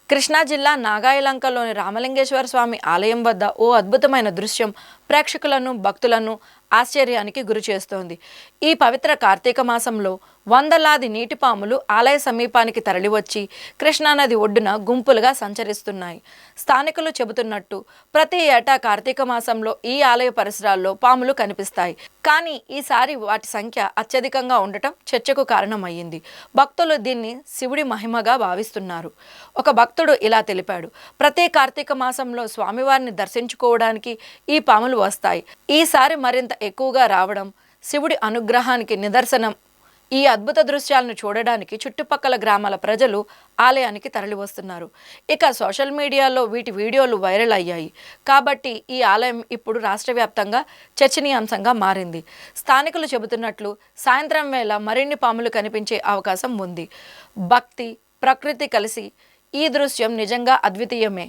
కృష్ణా జిల్లా నాగాయలంకలోని రామలింగేశ్వర స్వామి ఆలయం వద్ద ఓ అద్భుతమైన దృశ్యం ప్రేక్షకులను భక్తులను ఆశ్చర్యానికి గురి చేస్తోంది. ఈ పవిత్ర కార్తీక మాసంలో వందలాది నీటిపాములు ఆలయ సమీపానికి తరలివచ్చి కృష్ణానది ఒడ్డున గుంపులుగా సంచరిస్తున్నాయి. స్థానికులు చెబుతున్నట్టు ప్రతి ఏటా కార్తీక మాసంలో ఈ ఆలయ పరిసరాల్లో పాములు కనిపిస్తాయి. కానీ ఈసారి వాటి సంఖ్య అత్యధికంగా ఉండటం చర్చకు కారణమయ్యింది. భక్తులు దీన్ని శివుడి మహిమగా భావిస్తున్నారు. ఒక భక్తుడు ఇలా తెలిపాడు: ప్రతి కార్తీక మాసంలో స్వామివారిని దర్శించుకోవడానికి ఈ పాములు వస్తాయి. ఈసారి మరింత ఎక్కువగా రావడం శివుడి అనుగ్రహానికి నిదర్శనం. ఈ అద్భుత దృశ్యాలను చూడడానికి చుట్టుపక్కల గ్రామాల ప్రజలు ఆలయానికి తరలి వస్తున్నారు. ఇక సోషల్ మీడియాలో వీటి వీడియోలు వైరల్ అయ్యాయి. కాబట్టి ఈ ఆలయం ఇప్పుడు రాష్ట్ర వ్యాప్తంగా చర్చనీయాంశంగా మారింది. స్థానికులు చెబుతున్నట్లు సాయంత్రం వేళ మరిన్ని పాములు కనిపించే అవకాశం ఉంది. భక్తి, ప్రకృతి కలిసి ఈ దృశ్యం నిజంగా అద్వితీయమే.